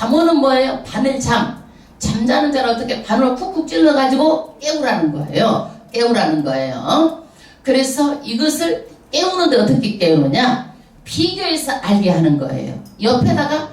잠언은 뭐예요? 바늘잠. 잠자는 자를 어떻게 바늘 쿡쿡 찔러가지고 깨우라는 거예요. 깨우라는 거예요. 그래서 이것을 깨우는데 어떻게 깨우느냐? 비교해서 알게 하는 거예요. 옆에다가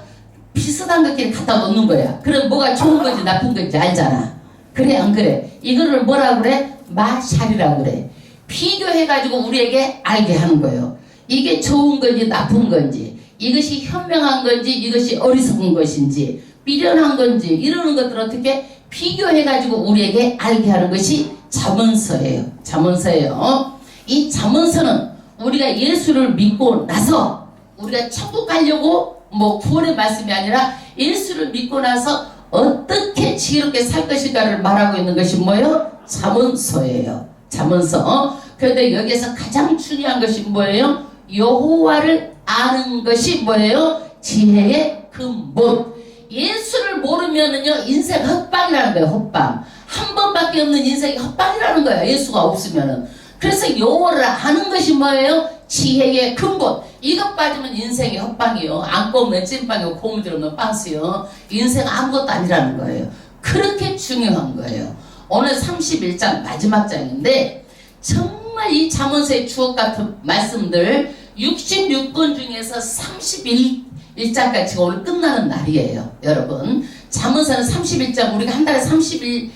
비슷한 것끼리 갖다 놓는 거야. 그럼 뭐가 좋은 건지 나쁜 건지 알잖아. 그래 안 그래? 이거를 뭐라 그래? 마샬이라고 그래. 비교해가지고 우리에게 알게 하는 거예요. 이게 좋은 건지 나쁜 건지, 이것이 현명한 건지 이것이 어리석은 것인지 미련한 건지 이러는 것들을 어떻게 비교해가지고 우리에게 알게 하는 것이 잠언서예요. 잠언서예요. 이 잠언서는 우리가 예수를 믿고 나서 우리가 천국 가려고 뭐 구원의 말씀이 아니라 예수를 믿고 나서 어떻게 지혜롭게 살 것인가를 말하고 있는 것이 뭐예요? 잠언서예요. 잠언서. 그런데 여기에서 가장 중요한 것이 뭐예요? 여호와를 아는 것이 뭐예요? 지혜의 근본. 예수를 모르면은요 인생 헛방이라는 거예요. 헛방. 한 번밖에 없는 인생이 헛방이라는 거예요. 예수가 없으면은. 그래서 여호와를 아는 것이 뭐예요? 지혜의 근본. 이것 빠지면 인생이 헛방이요. 안고 없는 찐빵이고 고무줄 없는 빵스요. 인생 아무것도 아니라는 거예요. 그렇게 중요한 거예요. 오늘 31장 마지막 장인데 정말 이 잠언서의 주옥 같은 말씀들 66권 중에서 31장까지 지금 오늘 끝나는 날이에요. 여러분 잠언서는 31장 우리가 한 달에 31일이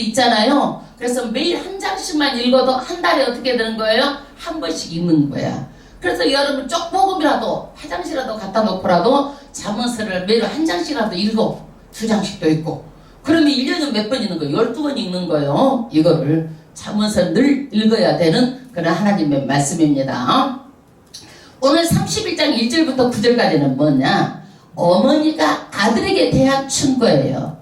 있잖아요. 그래서 매일 한 장씩만 읽어도 한 달에 어떻게 되는 거예요? 한 번씩 읽는 거야. 그래서 여러분 쪽복음이라도 화장실이라도 갖다 놓고라도 잠언서를 매일 한 장씩이라도 읽어. 2장씩도 읽고. 그러면 1년은 몇 번 읽는 거예요? 12번 읽는 거예요. 이거를 잠언서 늘 읽어야 되는 그런 하나님의 말씀입니다. 오늘 31장 1절부터 9절까지는 뭐냐? 어머니가 아들에게 대한 충고예요.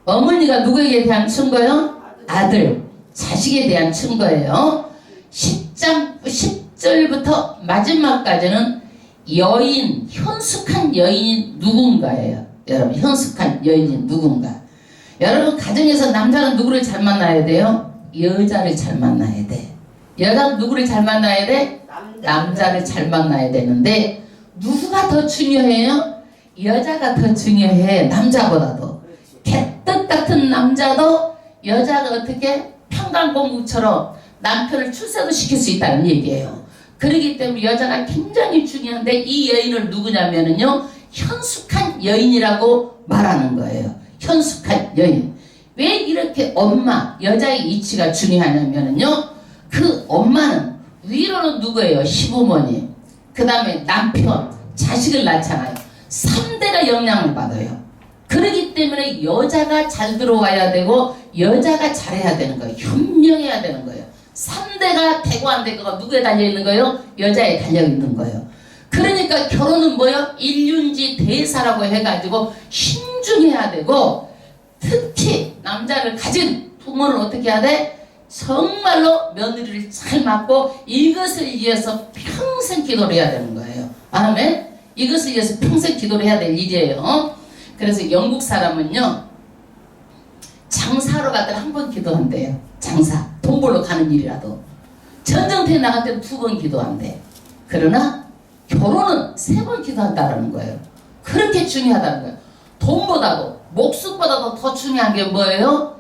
어머니가 누구에게 대한 충고예요? 아들, 자식에 대한 충고예요. 10절부터 마지막까지는 여인, 현숙한 여인이 누군가예요. 여러분, 현숙한 여인이 누군가. 여러분, 가정에서 남자는 누구를 잘 만나야 돼요? 여자를 잘 만나야 돼. 여자는 누구를 잘 만나야 돼? 남자를 잘 만나야 되는데 누구가 더 중요해요? 여자가 더 중요해. 남자보다도. 개떡 같은 남자도 여자가 어떻게 평강공국처럼 남편을 출세도 시킬 수 있다는 얘기예요. 그렇기 때문에 여자가 굉장히 중요한데 이 여인을 누구냐면은요 현숙한 여인이라고 말하는 거예요. 현숙한 여인. 왜 이렇게 엄마, 여자의 이치가 중요하냐면은요 그 엄마는 위로는 누구예요? 시부모님. 그 다음에 남편, 자식을 낳잖아요. 3대가 영향을 받아요. 그렇기 때문에 여자가 잘 들어와야 되고 여자가 잘해야 되는 거예요. 현명해야 되는 거예요. 3대가 되고 안 되고가 누구에 달려있는 거예요? 여자에 달려있는 거예요. 그러니까 결혼은 뭐예요? 일륜지 대사라고 해가지고 신중해야 되고 특히 남자를 가진 부모는 어떻게 해야 돼? 정말로 며느리를 잘 맡고 이것을 위해서 평생 기도를 해야 되는 거예요. 아멘? 이것을 위해서 평생 기도를 해야 될 일이에요. 그래서 영국 사람은요 장사로 갈 때는 한 번 기도한대요. 장사, 돈 벌러 가는 일이라도. 전쟁터에 나갈 때는 2번 기도한대. 그러나 결혼은 3번 기도한다는 거예요. 그렇게 중요하다는 거예요. 돈보다도 목숨보다도 더 중요한 게 뭐예요?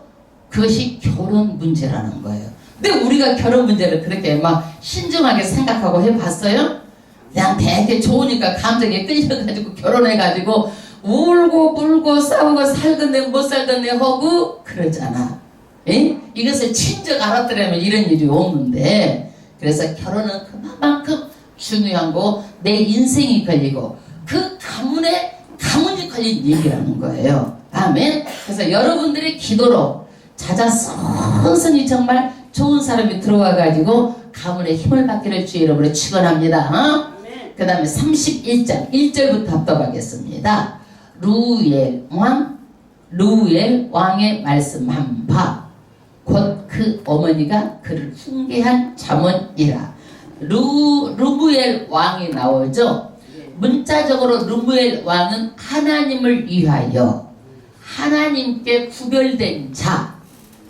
그것이 결혼 문제라는 거예요. 근데 우리가 결혼 문제를 그렇게 막 신중하게 생각하고 해봤어요? 그냥 되게 좋으니까 감정에 끌려가지고 결혼해가지고 울고 불고 싸우고 살겠네 못 살겠네 하고 그러잖아. 에? 이것을 친정 알았더라면 이런 일이 없는데 그래서 결혼은 그만큼 중요한 거 내 인생이 걸리고 그 가문이 걸린 얘기라는 거예요. 아멘. 그래서 여러분들의 기도로 자자선선히 정말 좋은 사람이 들어와가지고 가문의 힘을 받기를 주의 이름으로 축원합니다. 그 다음에 31장 1절부터 합독하겠습니다. 루엘 왕의 말씀한 바 곧 그 어머니가 그를 훈계한 잠언이라. 루무엘 왕이 나오죠. 문자적으로 루무엘 왕은 하나님을 위하여 하나님께 구별된 자.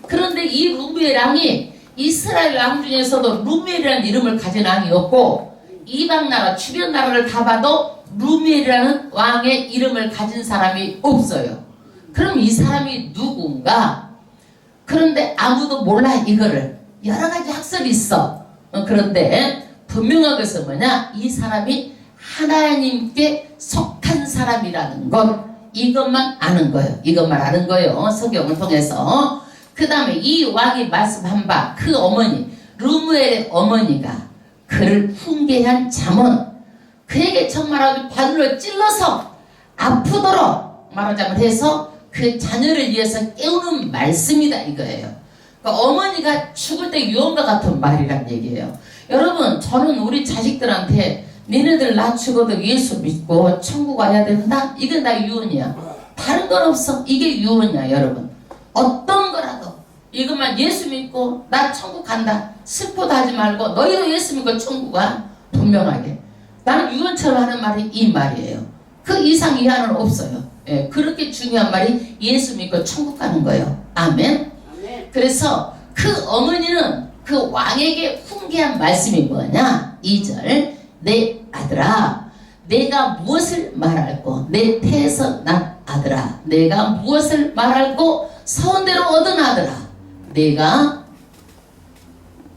그런데 이 루무엘 왕이 이스라엘 왕 중에서도 루무엘이라는 이름을 가진 왕이 없고 이방 나라 주변 나라를 다 봐도 루멜이라는 왕의 이름을 가진 사람이 없어요. 그럼 이 사람이 누군가? 그런데 아무도 몰라 이거를. 여러 가지 학설이 있어. 그런데 분명한 것은 뭐냐? 이 사람이 하나님께 속한 사람이라는 것, 이것만 아는 거예요. 이것만 아는 거예요. 성경을 통해서. 그 다음에 이 왕이 말씀한 바 그 어머니, 르무엘의 어머니가 그를 훈계한 잠언, 그에게 정말 아주 바늘로 찔러서 아프도록 말하자면 해서 그 자녀를 위해서 깨우는 말씀이다 이거예요. 그러니까 어머니가 죽을 때 유언과 같은 말이란 얘기예요. 여러분, 저는 우리 자식들한테 니네들 나 죽어도 예수 믿고 천국 와야 된다? 이건 다 유언이야. 다른 건 없어. 이게 유언이야 여러분. 어떤 거라도 이것만 예수 믿고 나 천국 간다. 슬퍼도 하지 말고 너희도 예수 믿고 천국 와. 분명하게. 나는 유언처럼 하는 말이 이 말이에요. 그 이상 이하는 없어요. 예, 그렇게 중요한 말이 예수 믿고 천국 가는 거예요. 아멘. 그래서 그 어머니는 그 왕에게 훈계한 말씀이 뭐냐? 2절, 내 아들아, 내가 무엇을 말할꼬? 내 태에서 난 아들아, 내가 무엇을 말할꼬? 서원대로 얻은 아들아, 내가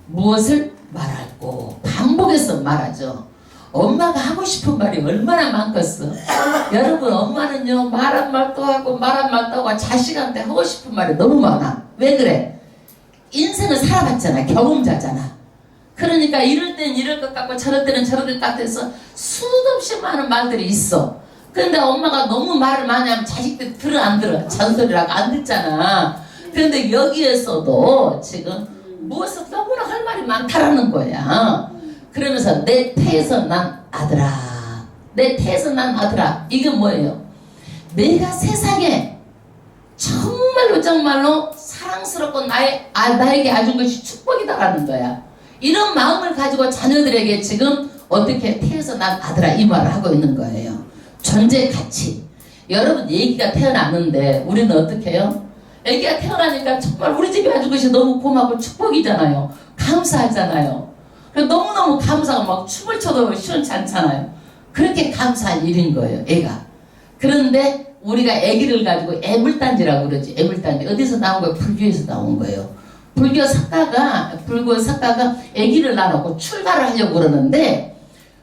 무엇을 말할꼬? 반복해서 말하죠. 엄마가 하고 싶은 말이 얼마나 많겠어. 여러분, 엄마는요 말 한 말 또 하고 말 한 말 또 하고 자식한테 하고 싶은 말이 너무 많아. 왜 그래? 인생을 살아봤잖아. 경험자잖아. 그러니까 이럴 땐 이럴 것 같고 저럴 때는 저럴 것 같아서 수도 없이 많은 말들이 있어. 그런데 엄마가 너무 말을 많이 하면 자식들 들어 안 들어? 잔소리라고 안 듣잖아. 그런데 여기에서도 지금 무엇을 너무나 할 말이 많다라는 거야. 그러면서 내 태에서 난 아들아, 내 태에서 난 아들아, 이게 뭐예요? 내가 세상에 정말로 사랑스럽고 나에게 아준 것이 축복이다라는 거야. 이런 마음을 가지고 자녀들에게 지금 어떻게 태에서 난 아들아 이 말을 하고 있는 거예요. 존재 가치. 여러분, 애기가 태어났는데 우리는 어떻게 해요? 애기가 태어나니까 정말 우리 집에 아준 것이 너무 고맙고 축복이잖아요. 감사하잖아요. 너무너무 감사하고 막 춤을 춰도 시원치 않잖아요. 그렇게 감사한 일인 거예요, 애가. 그런데 우리가 애기를 가지고 애물단지라고 그러지. 애물단지. 어디서 나온 거예요? 불교에서 나온 거예요. 불교 석가가 애기를 낳아놓고 출가를 하려고 그러는데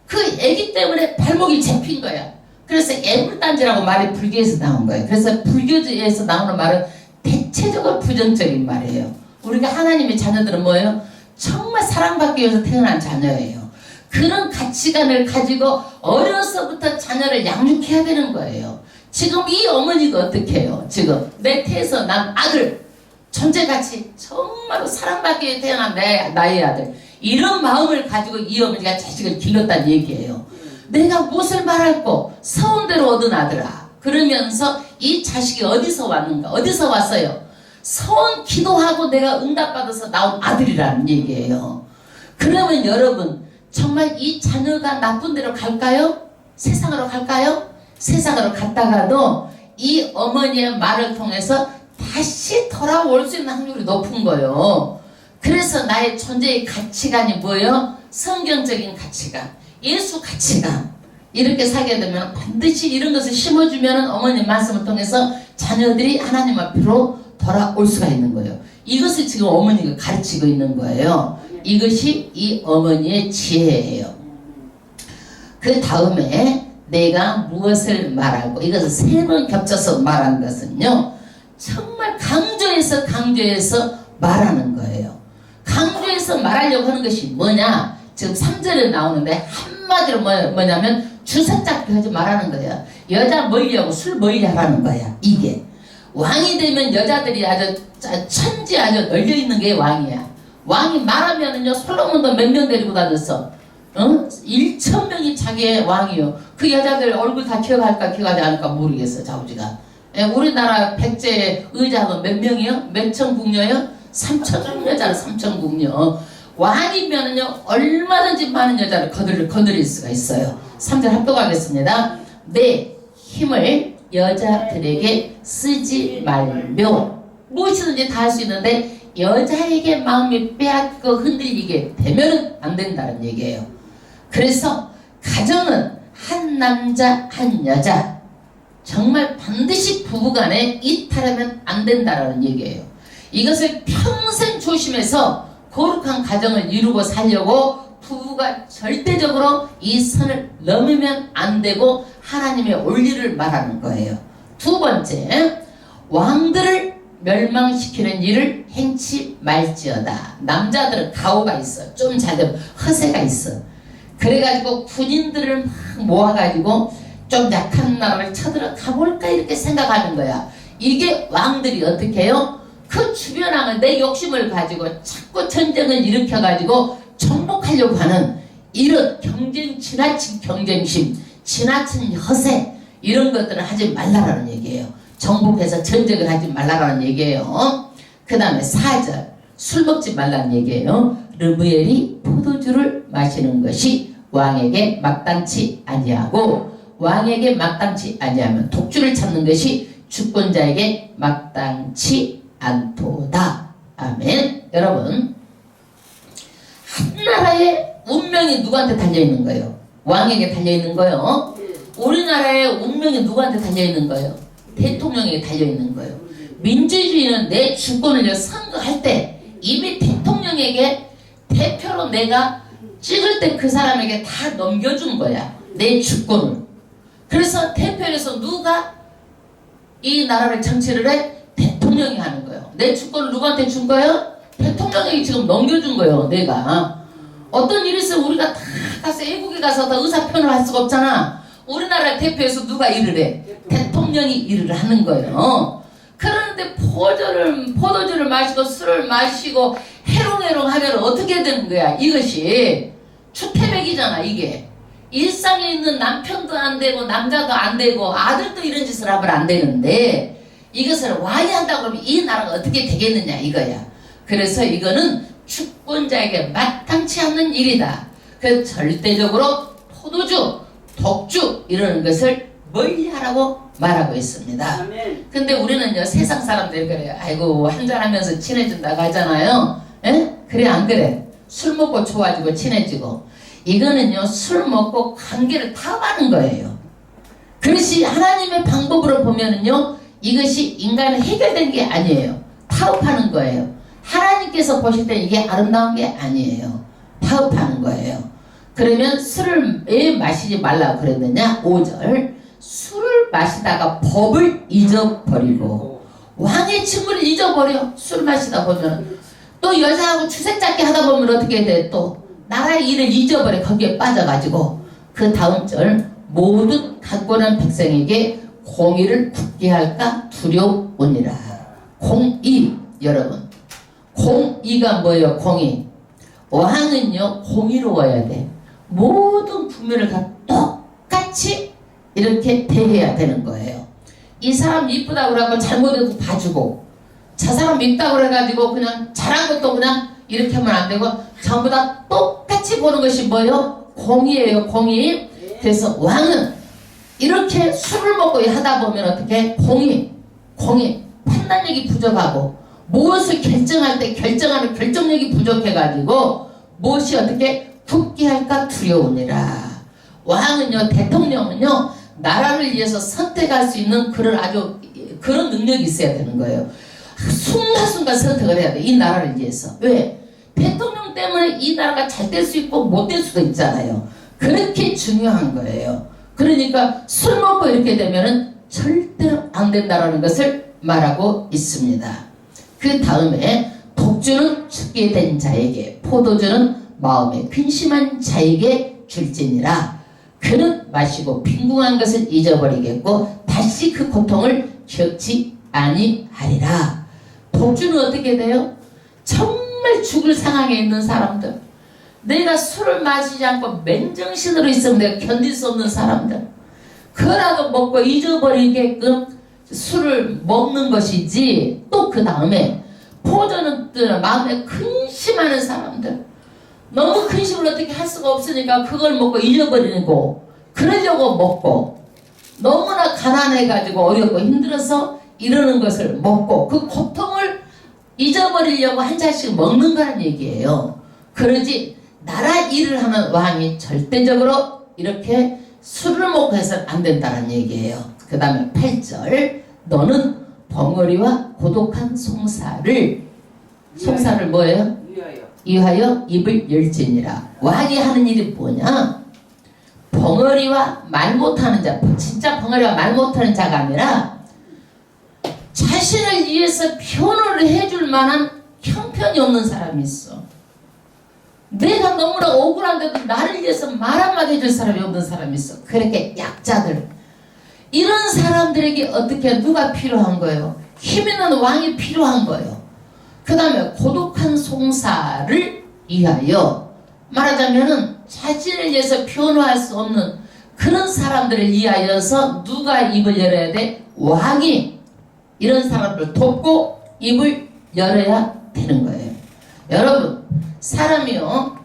그 애기 때문에 발목이 잡힌 거야. 그래서 애물단지라고 말이 불교에서 나온 거예요. 그래서 불교에서 나오는 말은 대체적으로 부정적인 말이에요. 우리가 하나님의 자녀들은 뭐예요? 정말 사랑받기 위해서 태어난 자녀예요. 그런 가치관을 가지고 어려서부터 자녀를 양육해야 되는 거예요. 지금 이 어머니가 어떻게 해요? 지금 내 태에서 난 아들, 존재가치, 정말로 사랑받기 위해 태어난 나의 아들, 이런 마음을 가지고 이 어머니가 자식을 길렀다는 얘기예요. 내가 무엇을 말할꼬? 서운대로 얻은 아들아. 그러면서 이 자식이 어디서 왔는가? 어디서 왔어요? 서원 기도하고 내가 응답받아서 나온 아들이라는 얘기예요. 그러면 여러분, 정말 이 자녀가 나쁜 데로 갈까요? 세상으로 갈까요? 세상으로 갔다가도 이 어머니의 말을 통해서 다시 돌아올 수 있는 확률이 높은 거예요. 그래서 나의 존재의 가치관이 뭐예요? 성경적인 가치관, 예수 가치관. 이렇게 살게 되면 반드시 이런 것을 심어주면 어머니 말씀을 통해서 자녀들이 하나님 앞으로 돌아올 수가 있는 거예요. 이것을 지금 어머니가 가르치고 있는 거예요. 이것이 이 어머니의 지혜예요. 그 다음에 내가 무엇을 말하고, 이것을 3번 겹쳐서 말한 것은요, 정말 강조해서 말하는 거예요. 강조해서 말하려고 하는 것이 뭐냐? 지금 3절에 나오는데 한마디로 뭐냐면 주석 잡기 하지 말라는 거야. 여자 멀리하고 술 멀리하라는 거야. 이게 왕이 되면 여자들이 아주 천지 아주 널려있는 게 왕이야. 왕이 말하면은요, 솔로몬도 몇 명 데리고 다녔어. 1,000명이 자기의 왕이요. 그 여자들 얼굴 다 기억할까 기억하지 않을까 모르겠어, 자우지가. 우리나라 백제 의자가 몇 명이요? 몇 천 궁녀요? 3천 여자를 3천 궁녀. 왕이면은요, 얼마든지 많은 여자를 거느릴 수가 있어요. 3절 합독하겠습니다. 내 힘을 여자들에게 쓰지 말며, 무엇이든지 다 할 수 있는데 여자에게 마음이 빼앗고 흔들리게 되면 안 된다는 얘기예요. 그래서 가정은 한 남자 한 여자 정말 반드시 부부간에 이탈하면 안 된다라는 얘기예요. 이것을 평생 조심해서 거룩한 가정을 이루고 살려고 부부가 절대적으로 이 선을 넘으면 안 되고 하나님의 원리를 말하는 거예요. 두 번째, 왕들을 멸망시키는 일을 행치 말지어다. 남자들은 가오가 있어. 좀 잘되면 허세가 있어. 그래가지고 군인들을 막 모아가지고 좀 약한 나라를 쳐들어가 볼까 이렇게 생각하는 거야. 이게 왕들이 어떻게 해요? 그 주변 왕은 내 욕심을 가지고 자꾸 전쟁을 일으켜가지고 정복하려고 하는 이런 지나친 경쟁심, 지나친 허세 이런 것들은 하지 말라라는 얘기예요. 정복해서 전쟁을 하지 말라라는 얘기예요. 그 다음에 4절 술 먹지 말라는 얘기예요. 르무엘이 포도주를 마시는 것이 왕에게 마땅치 아니하고 왕에게 마땅치 아니하면 독주를 참는 것이 주권자에게 마땅치 않도다. 아멘. 여러분, 한 나라의 운명이 누구한테 달려있는 거예요? 왕에게 달려있는 거예요. 우리나라의 운명이 누구한테 달려있는 거예요? 대통령에게 달려있는 거예요. 민주주의는 내 주권을 선거할 때 이미 대통령에게 대표로 내가 찍을 때 그 사람에게 다 넘겨준 거야. 내 주권을. 그래서 대표에서 누가 이 나라를 정치를 해? 대통령이 하는 거예요. 내 주권을 누구한테 준 거예요? 대통령에게 지금 넘겨준 거예요. 내가. 어떤 일이 있으면 우리가 다 가서 외국에 가서 다 의사표현을 할 수가 없잖아. 우리나라 대표에서 누가 일을 해? 대통령이 일을 하는 거예요. 그런데 포도주를 마시고 술을 마시고 해롱해롱 하면 어떻게 되는 거야? 이것이 추태백이잖아. 이게 일상에 있는 남편도 안 되고 남자도 안 되고 아들도 이런 짓을 하면 안 되는데 이것을 왕이 한다고 그러면 이 나라가 어떻게 되겠느냐 이거야. 그래서 이거는 주권자에게 마땅치 않는 일이다. 그래서 절대적으로 포도주, 독주 이러는 것을 멀리하라고 말하고 있습니다. 근데 우리는요 세상 사람들이 그래요. 아이고 한잔하면서 친해진다고 하잖아요. 에? 그래 안 그래? 술 먹고 좋아지고 친해지고 이거는요 술 먹고 관계를 타협하는 거예요. 그것이 하나님의 방법으로 보면은요 이것이 인간은 해결된 게 아니에요. 타협하는 거예요. 하나님께서 보실 때 이게 아름다운 게 아니에요. 타협하는 거예요. 그러면 술을 왜 마시지 말라고 그랬느냐? 5절 술을 마시다가 법을 잊어버리고 왕의 칭을 잊어버려. 술 마시다 보면 또 여자하고 추색 잡기 하다 보면 어떻게 돼? 또 나라의 일을 잊어버려. 거기에 빠져가지고 그 다음 절 모든 강권한 백성에게 공의를 굳게 할까 두려우니라. 공의 여러분 공의가 뭐예요? 공의 왕은요 공의로워야 돼. 모든 국민을 다 똑같이 이렇게 대해야 되는 거예요. 이 사람 이쁘다고 그러고 잘못해도 봐주고 저 사람 밉다고 그래가지고 그냥 잘한 것도 그냥 이렇게 하면 안 되고 전부 다 똑같이 보는 것이 뭐예요? 공의예요. 공의. 그래서 왕은 이렇게 술을 먹고 하다 보면 어떻게 공의 판단력이 부족하고 무엇을 결정할 때 결정하는 결정력이 부족해가지고 무엇이 어떻게 굳게 할까 두려우니라. 왕은요 대통령은요 나라를 위해서 선택할 수 있는 그런 능력이 있어야 되는 거예요. 순간순간 선택을 해야 돼. 이 나라를 위해서. 왜? 대통령 때문에 이 나라가 잘 될 수 있고 못 될 수도 있잖아요. 그렇게 중요한 거예요. 그러니까 술 먹고 이렇게 되면은 절대로 안 된다라는 것을 말하고 있습니다. 그 다음에 독주는 죽게 된 자에게 포도주는 마음에 근심한 자에게 줄지니라. 그는 마시고 빈궁한 것을 잊어버리겠고 다시 그 고통을 겪지 아니하리라. 독주는 어떻게 돼요? 정말 죽을 상황에 있는 사람들, 내가 술을 마시지 않고 맨정신으로 있으면 내가 견딜 수 없는 사람들, 그라도 먹고 잊어버리게끔 술을 먹는 것이지. 또 그 다음에 포도는 마음에 근심하는 사람들, 너무 근심을 어떻게 할 수가 없으니까 그걸 먹고 잊어버리고 그러려고 먹고 너무나 가난해가지고 어렵고 힘들어서 이러는 것을 먹고 그 고통을 잊어버리려고 한 잔씩 먹는 거란 얘기예요. 그러지 나라 일을 하는 왕이 절대적으로 이렇게 술을 먹고 해서는 안 된다는 얘기예요. 그 다음에 8절 너는 벙어리와 고독한 송사를 뭐예요? 위하여 입을 열지니라. 왕이 하는 일이 뭐냐? 벙어리와 말 못하는 자, 진짜 벙어리와 말 못하는 자가 아니라 자신을 위해서 변호를 해줄 만한 형편이 없는 사람이 있어. 내가 너무나 억울한데도 나를 위해서 말 한마디 해줄 사람이 없는 사람이 있어. 그렇게 약자들, 이런 사람들에게 어떻게 누가 필요한 거예요? 힘 있는 왕이 필요한 거예요. 그 다음에 고독한 송사를 위하여, 말하자면은 자신을 위해서 변호할 수 없는 그런 사람들을 위하여서 누가 입을 열어야 돼? 왕이 이런 사람들을 돕고 입을 열어야 되는 거예요. 여러분, 사람이요,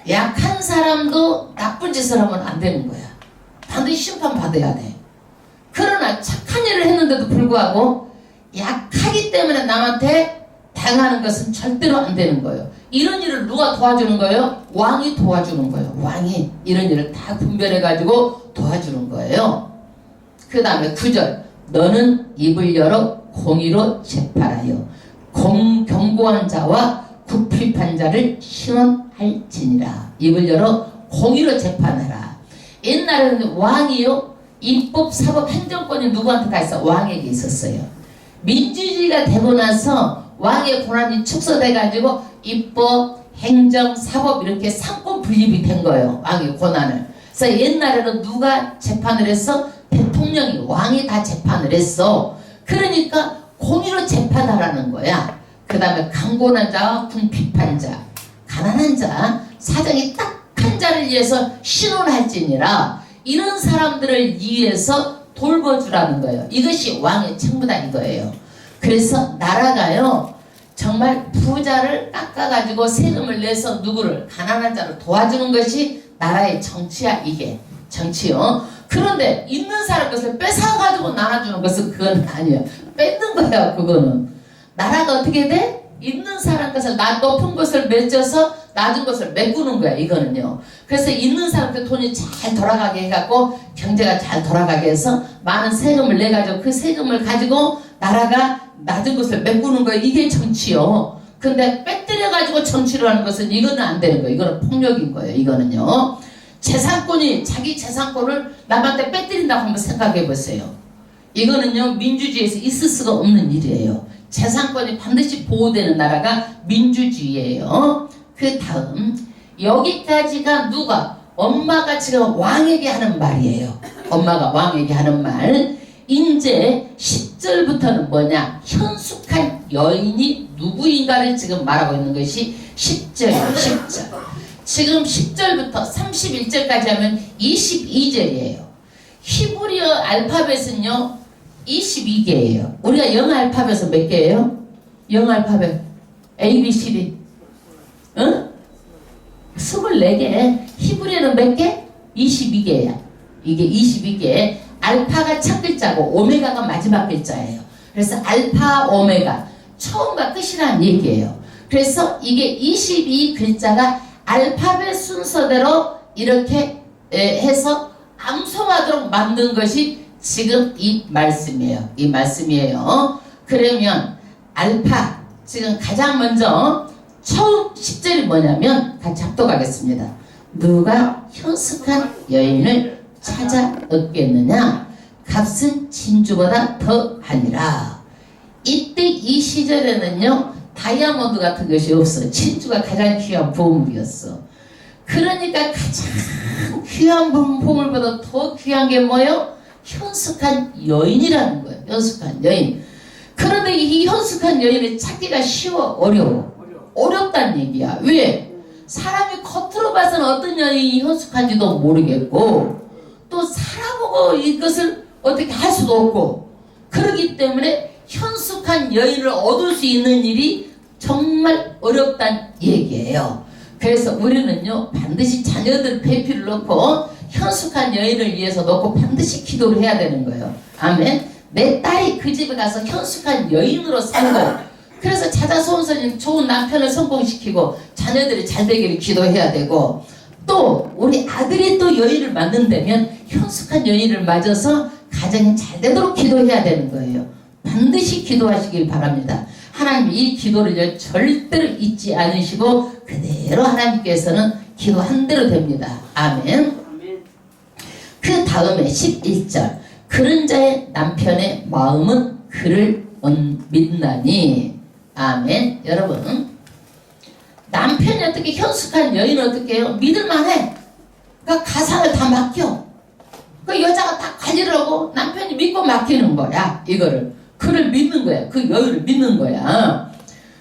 약한 사람도 나쁜 짓을 하면 안 되는 거야. 반드시 심판받아야 돼. 그러나 착한 일을 했는데도 불구하고 약하기 때문에 남한테 당하는 것은 절대로 안 되는 거예요. 이런 일을 누가 도와주는 거예요? 왕이 도와주는 거예요. 왕이 이런 일을 다 분별해가지고 도와주는 거예요. 그 다음에 9절 너는 입을 열어 공의로 재판하여 경고한 자와 굽핍한 자를 신원할지니라. 입을 열어 공의로 재판하라. 옛날에는 왕이요, 입법, 사법, 행정권이 누구한테 다 있어? 왕에게 있었어요. 민주주의가 되고 나서 왕의 권한이 축소돼가지고 입법, 행정, 사법 이렇게 상권 분립이 된 거예요. 왕의 권한을. 그래서 옛날에는 누가 재판을 했어? 대통령이, 왕이 다 재판을 했어. 그러니까 공의로 재판하라는 거야. 그 다음에 강권한 자와 궁핍한 자, 가난한 자, 사정이 딱한 자를 위해서 신원할지니라. 이런 사람들을 위해서 돌봐주라는 거예요. 이것이 왕의 책무다 이거예요. 그래서 나라가요, 정말 부자를 깎아가지고 세금을 내서 누구를, 가난한 자를 도와주는 것이 나라의 정치야. 이게 정치요. 그런데 있는 사람 것을 뺏어가지고 나눠주는 것은 그건 아니에요. 뺏는 거야. 그거는 나라가 어떻게 돼? 있는 사람 것을, 높은 것을 맺어서 낮은 것을 메꾸는 거야. 이거는요. 그래서 있는 사람한테 돈이 잘 돌아가게 해갖고 경제가 잘 돌아가게 해서 많은 세금을 내가지고 그 세금을 가지고 나라가 낮은 것을 메꾸는 거야. 이게 정치요. 근데 빼뜨려가지고 정치를 하는 것은 이거는 안 되는 거예요. 이거는 폭력인 거예요. 이거는요. 재산권이, 자기 재산권을 남한테 빼뜨린다고 한번 생각해 보세요. 이거는요, 민주주의에서 있을 수가 없는 일이에요. 재산권이 반드시 보호되는 나라가 민주주의예요. 그 다음, 여기까지가 누가? 엄마가 지금 왕에게 하는 말이에요. 엄마가 왕에게 하는 말. 이제 10절부터는 뭐냐? 현숙한 여인이 누구인가를 지금 말하고 있는 것이 10절이에요. 10절. 지금 10절부터 31절까지 하면 22절이에요. 히브리어 알파벳은요 22개예요. 우리가 영어 알파벳은 몇 개예요? 영어 알파벳 A, B, C, D 응? 24개. 히브리어는 몇 개? 22개야. 이게 22개. 알파가 첫 글자고 오메가가 마지막 글자예요. 그래서 알파, 오메가 처음과 끝이라는 얘기예요. 그래서 이게 22글자가 알파벳 순서대로 이렇게 해서 암송하도록 만든 것이 지금 이 말씀이에요. 이 말씀이에요. 그러면 알파, 지금 가장 먼저 처음 10절이 뭐냐면 같이 합독하겠습니다. 누가 현숙한 여인을 찾아 얻겠느냐? 값은 진주보다 더하니라. 이때 이 시절에는요 다이아몬드 같은 것이 없어. 진주가 가장 귀한 보물이었어. 그러니까 가장 귀한 보물보다 더 귀한 게 뭐예요? 현숙한 여인이라는 거예요. 현숙한 여인. 그런데 이 현숙한 여인을 찾기가 쉬워? 어려워? 어렵다는 얘기야. 왜? 사람이 겉으로 봐서는 어떤 여인이 현숙한지도 모르겠고 또 살아보고 이것을 어떻게 할 수도 없고, 그렇기 때문에 현숙한 여인을 얻을 수 있는 일이 정말 어렵다는 얘기예요. 그래서 우리는요 반드시 자녀들 배필을 놓고 현숙한 여인을 위해서 놓고 반드시 기도를 해야 되는 거예요. 아멘. 내 딸이 그 집에 가서 현숙한 여인으로 사는 거예요. 그래서 자자손손이 좋은 남편을 성공시키고 자녀들이 잘 되기를 기도해야 되고, 또 우리 아들이 또 여인을 만든다면 현숙한 여인을 맞아서 가정이 잘 되도록 기도해야 되는 거예요. 반드시 기도하시길 바랍니다. 하나님 이 기도를 절대로 잊지 않으시고 그대로 하나님께서는 기도한 대로 됩니다. 아멘. 그 다음에 11절 그런 자의 남편의 마음은 그를 믿나니. 아멘. 여러분 남편이 어떻게 현숙한 여인은 어떻게 해요? 믿을만해. 그러니까 가산을 다 맡겨. 그 여자가 다 관리를 하고 남편이 믿고 맡기는 거야. 이거를 그를 믿는 거야. 그 여인을 믿는 거야.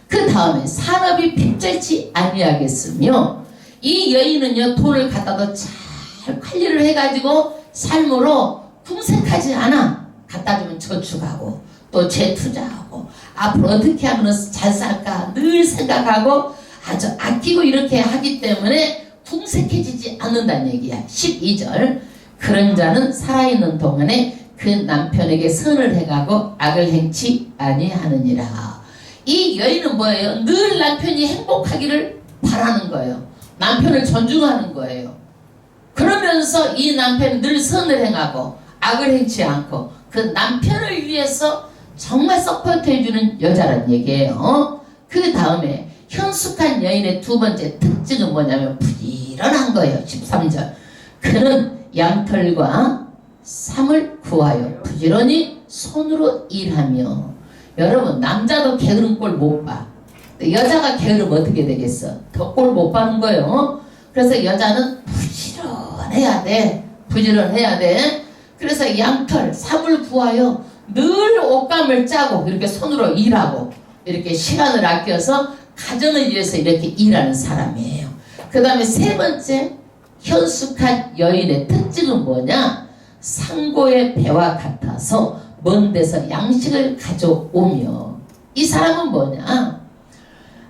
그 다음에 산업이 핍절치 아니하겠으며 이 여인은요 돈을 갖다도 잘 관리를 해가지고 삶으로 궁색하지 않아. 갖다 주면 저축하고 또 재투자하고 앞으로 어떻게 하면 잘 살까 늘 생각하고 아주 아끼고 이렇게 하기 때문에 궁색해지지 않는다는 얘기야. 12절 그런 자는 살아있는 동안에 그 남편에게 선을 행하고 악을 행치 아니하느니라. 이 여인은 뭐예요? 늘 남편이 행복하기를 바라는 거예요. 남편을 존중하는 거예요. 그러면서 이 남편이 늘 선을 행하고 악을 행치 않고 그 남편을 위해서 정말 서포트해주는 여자란 얘기예요. 그 다음에 현숙한 여인의 두 번째 특징은 뭐냐면 부지런한 거예요. 13절 그는 양털과 삼을 구하여 부지런히 손으로 일하며. 여러분 남자도 게으른 꼴 못 봐. 여자가 게으르면 어떻게 되겠어? 더 꼴 못 봐는 거예요. 그래서 여자는 부지런해야 돼. 부지런해야 돼. 그래서 양털, 삼을 구하여 늘 옷감을 짜고 이렇게 손으로 일하고 이렇게 시간을 아껴서 가정을 위해서 이렇게 일하는 사람이에요. 그 다음에 세 번째 현숙한 여인의 특징은 뭐냐? 상고의 배와 같아서 먼 데서 양식을 가져오며. 이 사람은 뭐냐?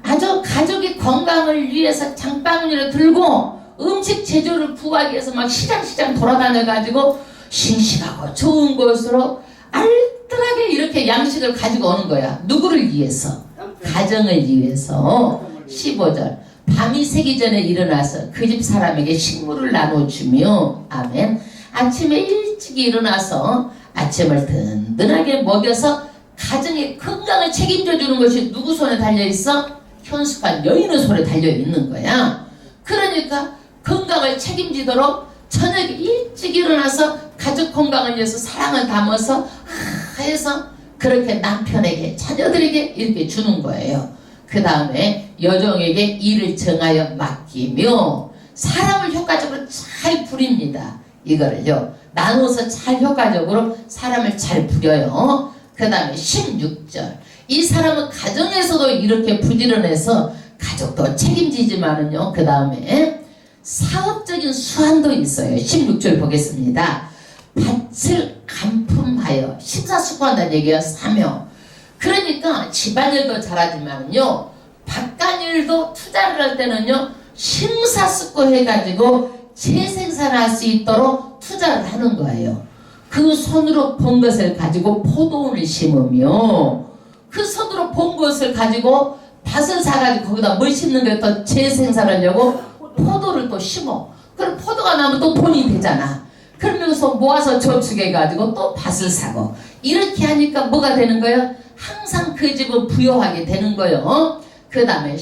아주 가족의 건강을 위해서 장바구니를 들고 음식 재료를 구하기 위해서 막 시장 돌아다녀가지고 싱싱하고 좋은 곳으로 알뜰하게 이렇게 양식을 가지고 오는 거야. 누구를 위해서? 가정을 위해서. 15절 밤이 새기 전에 일어나서 그 집 사람에게 식물을 나눠주며. 아멘. 아침에 일찍 일어나서 아침을 든든하게 먹여서 가정의 건강을 책임져 주는 것이 누구 손에 달려있어? 현숙한 여인의 손에 달려있는 거야. 그러니까 건강을 책임지도록 저녁에 일찍 일어나서 가족 건강을 위해서 사랑을 담아서 해서 그렇게 남편에게 자녀들에게 이렇게 주는 거예요. 그 다음에 여종에게 일을 정하여 맡기며 사람을 효과적으로 잘 부립니다. 이거를요 나눠서 잘 효과적으로 사람을 잘 부려요. 그 다음에 16절 이 사람은 가정에서도 이렇게 부지런해서 가족도 책임지지만은요 그 다음에 사업적인 수완도 있어요. 16절 보겠습니다. 밭을 간품하여 심사숙고한다는 얘기예요. 사명. 그러니까 집안일도 잘하지만요 밭간일도 투자를 할 때는요 심사숙고해가지고 재생산을 할 수 있도록 투자를 하는 거예요. 그 손으로 본 것을 가지고 포도원을 심으며 그 손으로 본 것을 가지고 밭을 사가지고 거기다 뭘 심는 게 더 재생산하려고 포도를 또 심어. 그럼 포도가 나면 또 돈이 되잖아. 그러면서 모아서 저축해가지고 또 밭을 사고 이렇게 하니까 뭐가 되는 거예요? 항상 그 집은 부여하게 되는 거예요. 그 다음에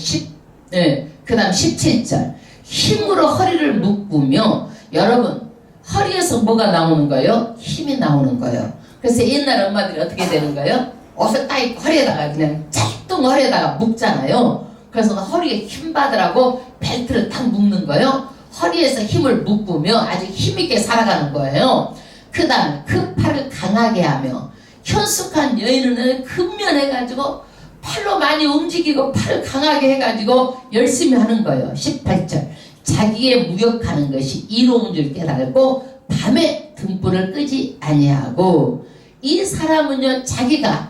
17절 힘으로 허리를 묶으며. 여러분 허리에서 뭐가 나오는 거예요? 힘이 나오는 거예요. 그래서 옛날 엄마들이 어떻게 되는 거예요? 옷을 딱 입고 허리에다가 그냥 짤뚱 허리에다가 묶잖아요. 그래서 허리에 힘 받으라고 벨트를 딱 묶는 거예요. 허리에서 힘을 묶으며 아주 힘있게 살아가는 거예요. 그 다음에 그 팔을 강하게 하며. 현숙한 여인은 근면해가지고 팔로 많이 움직이고 팔을 강하게 해가지고 열심히 하는 거예요. 18절 자기의 무역하는 것이 이로운 줄 깨달고 밤에 등불을 끄지 아니하고. 이 사람은요 자기가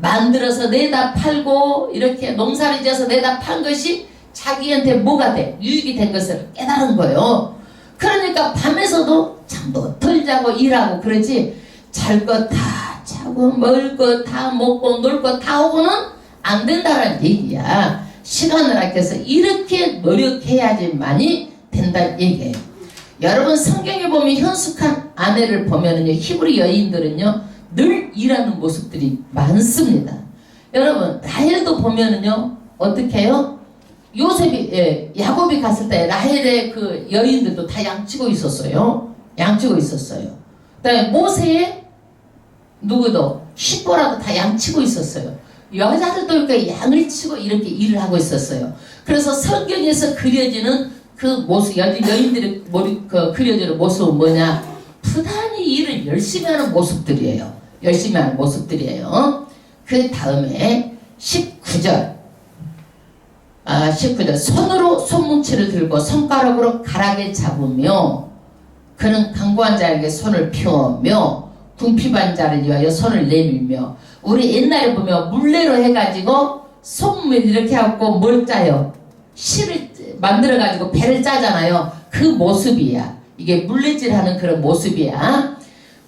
만들어서 내다 팔고 이렇게 농사를 지어서 내다 판 것이 자기한테 뭐가 돼? 유익이 된 것을 깨달은 거예요. 그러니까 밤에서도 잠도 덜 자고 일하고 그러지 잘 것 다 자고 먹을 것 다 먹고 놀 것 다 하고는 안 된다는 얘기야. 시간을 아껴서 이렇게 노력해야지만이 된다는 얘기예요. 여러분 성경에 보면 현숙한 아내를 보면은요, 히브리 여인들은요 늘 일하는 모습들이 많습니다. 여러분 라헬도 보면은요 어떻게 해요? 야곱이 갔을 때 라헬의 그 여인들도 다 양치고 있었어요. 양치고 있었어요. 그다음에 모세의 누구도 십보라도 다 양치고 있었어요. 여자들도 이렇게 양을 치고 이렇게 일을 하고 있었어요. 그래서 성경에서 그려지는 그 모습, 여인들의 그려지는 모습은 뭐냐? 부단히 일을 열심히 하는 모습들이에요. 열심히 하는 모습들이에요. 그 다음에 19절. 19절. 손으로 손뭉치를 들고 손가락으로 가락을 잡으며 그는 강구한 자에게 손을 펴며 궁핍한 자를 위하여 손을 내밀며. 우리 옛날에 보면 물레로 해가지고 손을 이렇게 하고 뭘 짜요? 실을 만들어가지고 배를 짜잖아요. 그 모습이야. 이게 물레질하는 그런 모습이야.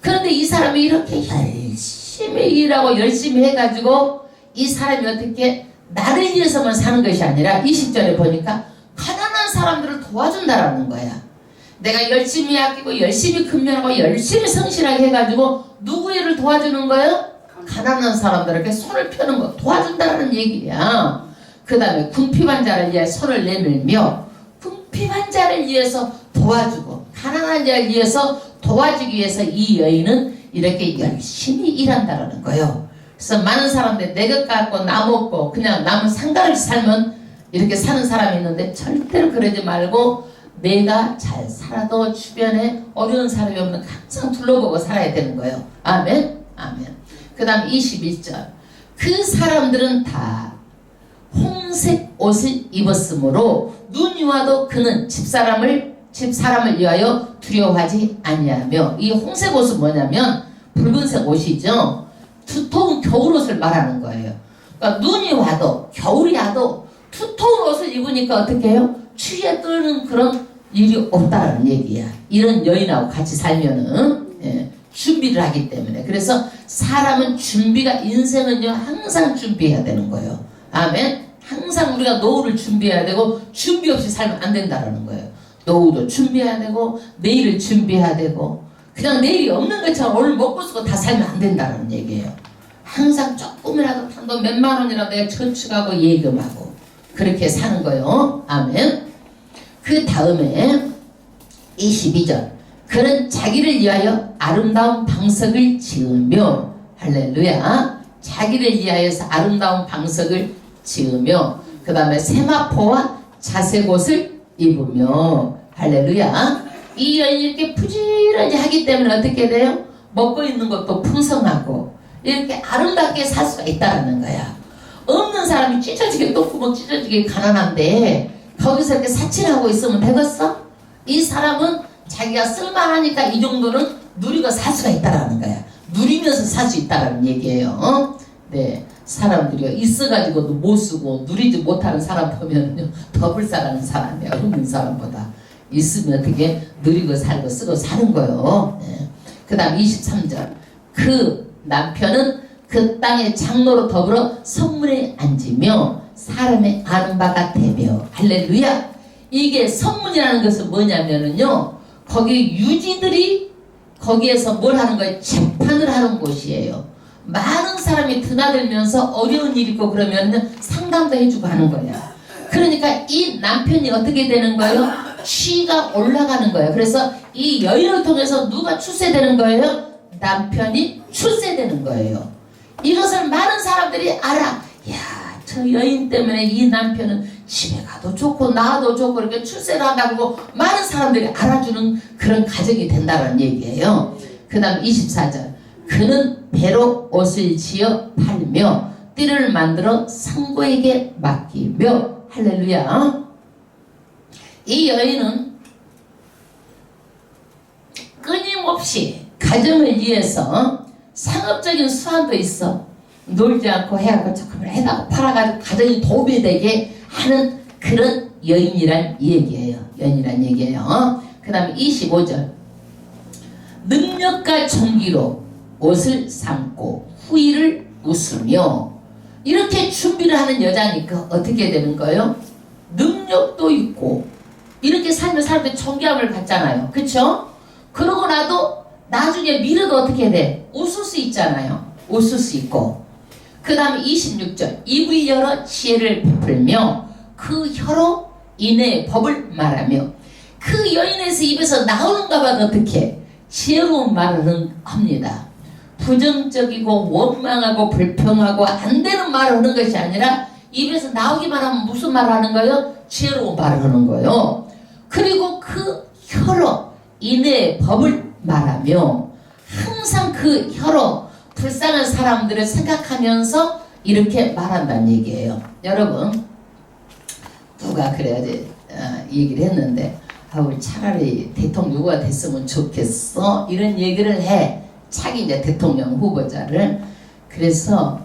그런데 이 사람이 이렇게 열심히 일하고 열심히 해가지고 이 사람이 어떻게 나를 위해서만 사는 것이 아니라 20절에 보니까 가난한 사람들을 도와준다라는 거야. 내가 열심히 아끼고 열심히 근면하고 열심히 성실하게 해가지고 누구 일을 도와주는 거예요? 가난한 사람들에게 손을 펴는 거 도와준다는 얘기야. 그 다음에 궁핍한 자를 위해 손을 내밀며 궁핍한 자를 위해서 도와주고 가난한 자를 위해서 도와주기 위해서 이 여인은 이렇게 열심히 일한다라는 거예요. 그래서 많은 사람들 내 것 갖고 나 먹고 그냥 남은 상관없이 살면 이렇게 사는 사람이 있는데 절대로 그러지 말고 내가 잘 살아도 주변에 어려운 사람이 없는 항상 둘러보고 살아야 되는 거예요. 아멘? 아멘. 그 다음 21절. 그 사람들은 다 홍색 옷을 입었으므로 눈이 와도 그는 집사람을 위하여 두려워하지 아니하며. 이 홍색 옷은 뭐냐면 붉은색 옷이죠. 두터운 겨울옷을 말하는 거예요. 그러니까 눈이 와도 겨울이 와도 두터운 옷을 입으니까 어떻게 해요? 추위에 뜨는 그런 일이 없다라는 얘기야. 이런 여인하고 같이 살면은 준비를 하기 때문에. 그래서 사람은 준비가, 인생은요 항상 준비해야 되는 거예요. 아멘. 항상 우리가 노후를 준비해야 되고 준비 없이 살면 안 된다라는 거예요. 노후도 준비해야 되고 내일을 준비해야 되고 그냥 내일이 없는 것처럼 오늘 먹고 쓰고 다 살면 안 된다는 얘기예요. 항상 조금이라도 단돈 몇만 원이라도 내가 저축하고 예금하고 그렇게 사는 거예요. 아멘. 그 다음에 22절. 그는 자기를 위하여 아름다운 방석을 지으며, 할렐루야, 자기를 위하여서 아름다운 방석을 지으며 그 다음에 세마포와 자색옷을 입으며, 할렐루야. 이 여인이 이렇게 부지런히 하기 때문에 어떻게 돼요? 먹고 있는 것도 풍성하고 이렇게 아름답게 살 수가 있다는 거야. 없는 사람이 찢어지게 똥구멍 찢어지게 가난한데 거기서 이렇게 사치하고 있으면 되겠어? 이 사람은 자기가 쓸만하니까 이 정도는 누리고 살 수가 있다라는 거야. 누리면서 살 수 있다라는 얘기예요. 네, 사람들이요 있어가지고도 못 쓰고 누리지 못하는 사람 보면요 더 불쌍한 사람이야. 없는 사람보다. 있으면 어떻게 누리고 살고 쓰고 사는 거예요. 네. 그 다음 23절. 그 남편은 그 땅의 장로로 더불어 성문에 앉으며 사람의 아는 바가 되며, 할렐루야. 이게 성문이라는 것은 뭐냐면은요 거기 유지들이 거기에서 뭘 하는 거예요? 재판을 하는 곳이에요. 많은 사람이 드나들면서 어려운 일 있고 그러면 상담도 해주고 하는 거야. 그러니까 이 남편이 어떻게 되는 거예요? 취가 올라가는 거예요. 그래서 이 여인을 통해서 누가 출세되는 거예요? 남편이 출세되는 거예요. 이것을 많은 사람들이 알아. 야, 저 여인 때문에 이 남편은 집에 가도 좋고 나도 좋고 이렇게 출세를 한다고 많은 사람들이 알아주는 그런 가정이 된다는 얘기예요. 그 다음 24절. 그는 배로 옷을 지어 팔며 띠를 만들어 상고에게 맡기며, 할렐루야. 이 여인은 끊임없이 가정을 위해서 상업적인 수완도 있어. 놀지 않고 해갖고 조금 해다가 팔아가지고 가정이 도움이 되게 하는 그런 여인이란 얘기예요. 여인이란 얘기예요. 그 다음에 25절. 능력과 존귀로 옷을 삼고 후일을 웃으며. 이렇게 준비를 하는 여자니까 어떻게 되는 거예요? 능력도 있고 이렇게 살면 사람들이 존경을 받잖아요. 그쵸? 그러고 나도 나중에 미래도 어떻게 돼? 웃을 수 있잖아요. 웃을 수 있고. 그 다음에 26절 입을 열어 지혜를 베풀며 그 혀로 인의 법을 말하며 그 여인에서 입에서 나오는가 봐 어떻게 지혜로운 말을 합니다. 부정적이고 원망하고 불평하고 안 되는 말을 하는 것이 아니라 입에서 나오기만 하면 무슨 말을 하는 거예요? 지혜로운 말을 하는 거예요. 그리고 그 혀로 인의 법을 말하며 항상 그 혀로 불쌍한 사람들을 생각하면서 이렇게 말한다는 얘기예요. 여러분 누가 그래야지 얘기를 했는데 차라리 대통령 누가 됐으면 좋겠어 이런 얘기를 해. 차기 이제 대통령 후보자를. 그래서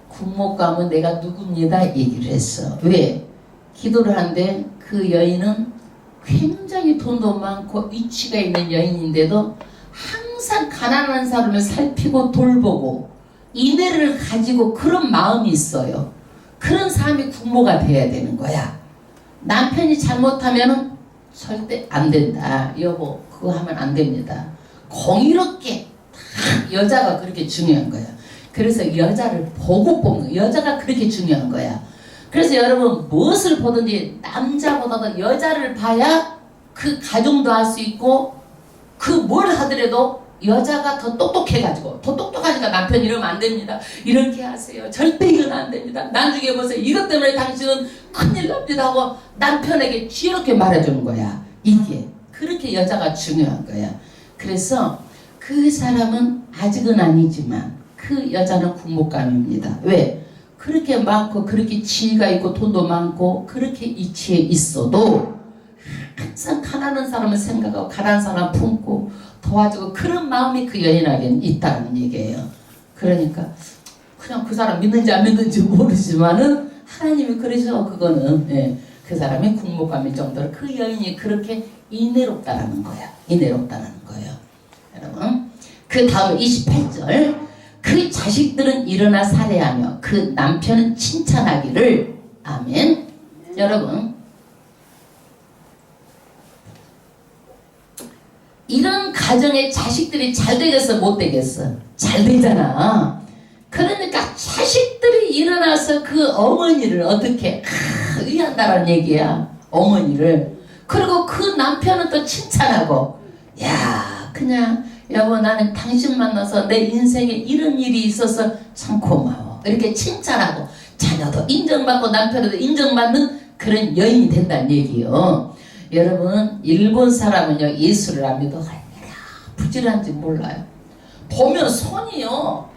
국목감은 내가 누굽니다 얘기를 했어. 왜? 기도를 하는데 그 여인은 굉장히 돈도 많고 위치가 있는 여인인데도 항상 가난한 사람을 살피고 돌보고 인애를 가지고 그런 마음이 있어요. 그런 사람이 국모가 돼야 되는 거야. 남편이 잘못하면은 절대 안 된다. 여보 그거 하면 안 됩니다. 공의롭게 다 여자가 그렇게 중요한 거야. 그래서 여자를 보고 뽑는 여자가 그렇게 중요한 거야. 그래서 여러분 무엇을 보든지 남자보다도 여자를 봐야 그 가정도 할 수 있고 그 뭘 하더라도 여자가 더 똑똑해가지고 더 똑똑하니까 남편 이러면 안 됩니다. 이렇게 하세요. 절대 이건 안 됩니다. 나중에 보세요. 이것 때문에 당신은 큰일 납니다 하고 남편에게 지혜롭게 말해주는 거야. 이게 그렇게 여자가 중요한 거야. 그래서 그 사람은 아직은 아니지만 그 여자는 국목감입니다. 왜? 그렇게 많고 그렇게 지혜가 있고 돈도 많고 그렇게 이치에 있어도 항상 가난한 사람을 생각하고 가난한 사람 품고 도와주고 그런 마음이 그 여인에게는 있다는 얘기예요. 그러니까 그냥 그 사람 믿는지 안 믿는지 모르지만은 하나님이 그러셔. 그거는 그 사람의 국목감일 정도로 그 여인이 그렇게 인애롭다라는 거야. 인애롭다라는 거예요. 여러분 그 다음 28절 그 자식들은 일어나 살해하며 그 남편은 칭찬하기를. 아멘. 여러분 이런 가정에 자식들이 잘 되겠어 못 되겠어? 잘 되잖아. 그러니까 자식들이 일어나서 그 어머니를 어떻게 의한다라는 얘기야. 어머니를. 그리고 그 남편은 또 칭찬하고 야 그냥 여보 나는 당신 만나서 내 인생에 이런 일이 있어서 참 고마워. 이렇게 칭찬하고 자녀도 인정받고 남편도 인정받는 그런 여인이 된다는 얘기요. 여러분 일본 사람은요 예수를 안 믿어 얼마나 부지런한지 몰라요. 보면 손이요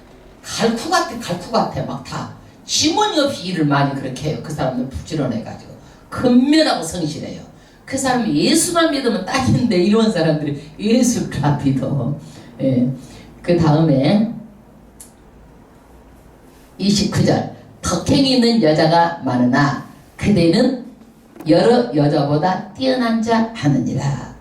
갈쿠 같아 막 다 지문이 없이 일을 많이 그렇게 해요. 그 사람들 부지런해가지고 근면하고 성실해요. 그 사람이 예수만 믿으면 딱인데 이런 사람들이 예수를 안 믿어. 그 다음에 29절 덕행이 있는 여자가 많으나 그대는 여러 여자보다 뛰어난 자 하느니라.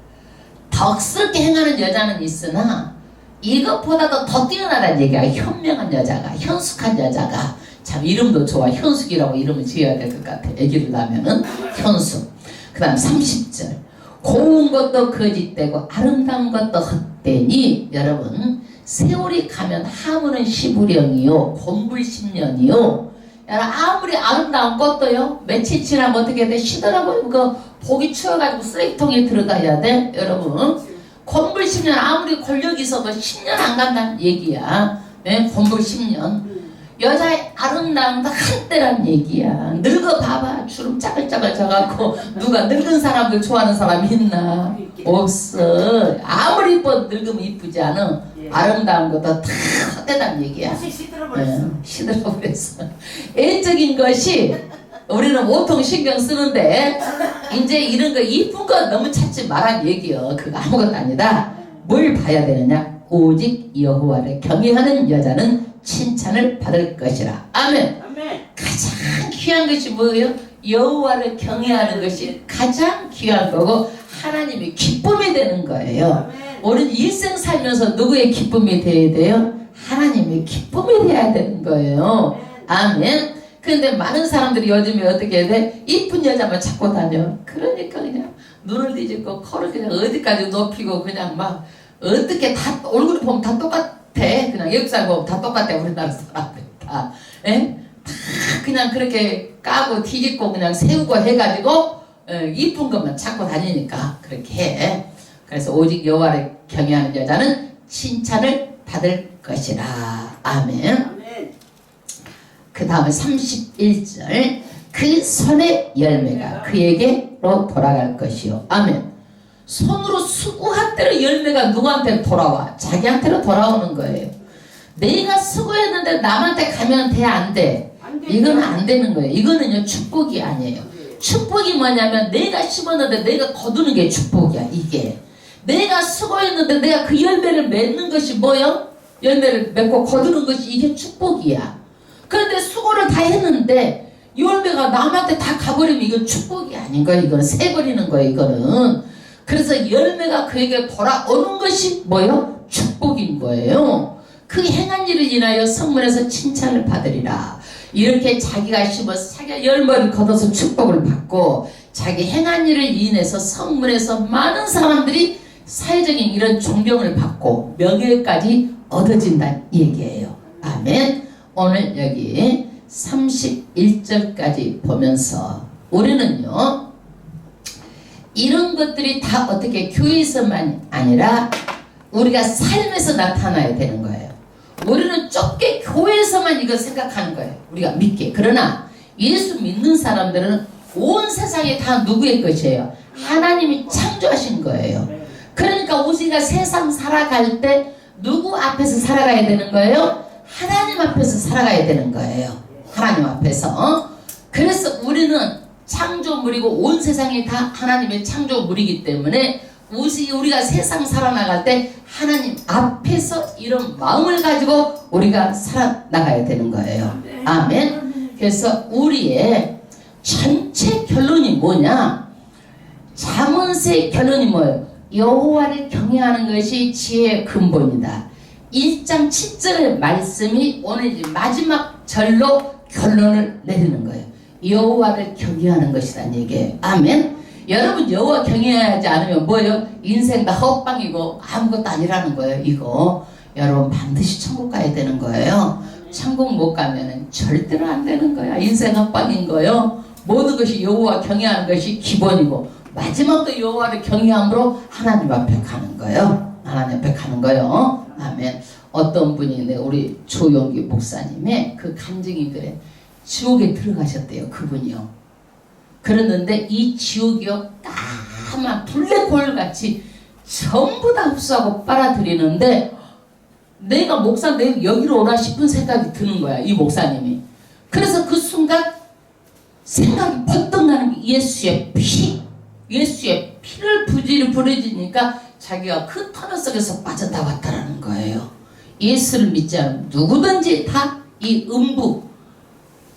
덕스럽게 행하는 여자는 있으나 이것보다도 더 뛰어나다는 얘기야. 현명한 여자가 현숙한 여자가. 참 이름도 좋아. 현숙이라고 이름을 지어야 될 것 같아. 아기를 낳으면은 현숙. 그 다음 30절 고운 것도 거짓되고 아름다운 것도 헛되니. 여러분 세월이 가면 하물은 시부령이요 곤불 10년이요. 아무리 아름다운 것도요 며칠 지나면 어떻게 돼? 시더라고요. 그거 보기 추워가지고 쓰레기통에 들어가야 돼. 여러분 곤불 10년 아무리 권력이 있어도 10년 안 간다는 얘기야. 곤불 10년. 여자의 아름다움도 한때란 얘기야. 늙어봐봐. 주름 짜글짜글 져갖고 누가 늙은 사람들 좋아하는 사람이 있나? 없어. 아무리 늙으면 이쁘지 않아. 아름다운 것도 다 헛되다는 얘기야. 시들어버렸어. 애적인 것이 우리는 온통 신경 쓰는데 이제 이런 거 이쁜 거 너무 찾지 말란 얘기요. 그거 아무것도 아니다. 뭘 봐야 되느냐? 오직 여호와를 경외하는 여자는 칭찬을 받을 것이라. 아멘. 가장 귀한 것이 뭐예요? 여호와를 경외하는 것이 가장 귀한 거고 하나님의 기쁨이 되는 거예요. 우리는 일생 살면서 누구의 기쁨이 돼야 돼요? 하나님의 기쁨이 돼야 되는 거예요. 아멘. 그런데 많은 사람들이 요즘에 어떻게 돼? 이쁜 여자만 찾고 다녀. 그러니까 그냥 눈을 뒤집고 코를 그냥 어디까지 높이고 그냥 막 어떻게 다 얼굴 보면 다 똑같아. 그냥 역사 보면 다 똑같아. 우리나라 사람들 다. 예? 다 그냥 그렇게 까고 뒤집고 그냥 세우고 해가지고 이쁜 것만 찾고 다니니까 그렇게 해. 그래서 오직 여호와를 경외하는 여자는 칭찬을 받을 것이라. 아멘. 그 다음에 31절 그 손의 열매가 그에게로 돌아갈 것이요. 아멘. 손으로 수고한 대로 열매가 누구한테 돌아와? 자기한테로 돌아오는 거예요. 내가 수고했는데 남한테 가면 돼? 안 돼? 이건 안 되는 거예요. 이거는요 축복이 아니에요. 축복이 뭐냐면 내가 심었는데 내가 거두는 게 축복이야. 이게 내가 수고했는데 내가 그 열매를 맺는 것이 뭐요? 열매를 맺고 거두는 것이 이게 축복이야. 그런데 수고를 다 했는데 열매가 남한테 다 가버리면 이건 축복이 아닌 거예요. 이건 새버리는 거예요. 이거는. 그래서 열매가 그에게 돌아오는 것이 뭐요? 축복인 거예요. 그 행한 일을 인하여 성문에서 칭찬을 받으리라. 이렇게 자기가 심어서 자기가 열매를 거둬서 축복을 받고 자기 행한 일을 인해서 성문에서 많은 사람들이 사회적인 이런 존경을 받고 명예까지 얻어진다는 얘기예요. 아멘. 오늘 여기 31절까지 보면서 우리는요 이런 것들이 다 어떻게 교회에서만이 아니라 우리가 삶에서 나타나야 되는 거예요. 우리는 좁게 교회에서만 이걸 생각하는 거예요. 우리가 믿게. 그러나 예수 믿는 사람들은 온 세상이 다 누구의 것이에요? 하나님이 창조하신 거예요. 그러니까 우리가 세상 살아갈 때 누구 앞에서 살아가야 되는 거예요? 하나님 앞에서 살아가야 되는 거예요. 하나님 앞에서. 그래서 우리는 창조물이고 온 세상이 다 하나님의 창조물이기 때문에 우리가 세상 살아나갈 때 하나님 앞에서 이런 마음을 가지고 우리가 살아나가야 되는 거예요. 아멘. 그래서 우리의 전체 결론이 뭐냐? 잠언서의 결론이 뭐예요? 여호와를 경외하는 것이 지혜의 근본이다. 1장 7절의 말씀이 오늘 이제 마지막 절로 결론을 내리는 거예요. 여호와를 경외하는 것이라는 얘기예요. 아멘. 여러분 여호와 경외하지 않으면 뭐예요? 인생 다 헛방이고 아무것도 아니라는 거예요. 이거 여러분 반드시 천국 가야 되는 거예요. 천국 못 가면은 절대로 안 되는 거야. 인생 헛방인 거예요. 모든 것이 여호와 경외하는 것이 기본이고 마지막도 여호와를 경외함으로 하나님 앞에 가는 거예요. 하나님 앞에 가는 거예요. 아멘. 어떤 분이 우리 조용기 목사님의 그 감정이 그래. 지옥에 들어가셨대요. 그분이요. 그랬는데 이 지옥이요 까만 블랙홀 같이 전부 다 흡수하고 빨아들이는데 내가 목사 내가 여기로 오나 싶은 생각이 드는 거야. 이 목사님이. 그래서 그 순간 생각이 번뜩 나는 게 예수의 피를 부르짖으니까 자기가 그 터널 속에서 빠져나왔다라는 거예요. 예수를 믿지 않으면 누구든지 다 이 음부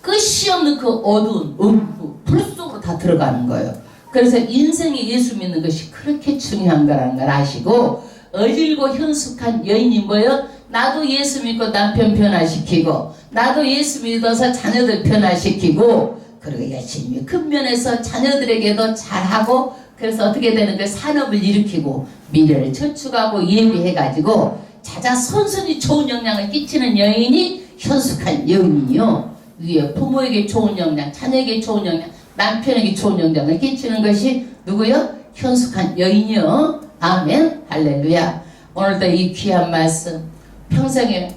끝이 없는 그 어두운 음부 불 속으로 다 들어가는 거예요. 그래서 인생에 예수 믿는 것이 그렇게 중요한 거라는 걸 아시고 어질고 현숙한 여인이 뭐예요? 나도 예수 믿고 남편 변화시키고 나도 예수 믿어서 자녀들 변화시키고 그리고 열심히 근면에서 자녀들에게도 잘하고 그래서 어떻게 되는 거예요? 산업을 일으키고 미래를 저축하고 예비해가지고 자자 선순위 좋은 영향을 끼치는 여인이 현숙한 여인이요. 위에 부모에게 좋은 영향, 자녀에게 좋은 영향, 남편에게 좋은 영향을 끼치는 것이 누구요? 현숙한 여인이요. 아멘. 할렐루야. 오늘도 이 귀한 말씀 평생에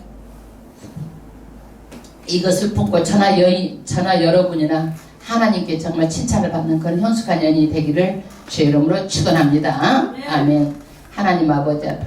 이것을 품고 저나 여러분이나 하나님께 정말 칭찬을 받는 그런 현숙한 여인이 되기를 주의 이름으로 축원합니다. 아멘. 하나님 아버지 앞에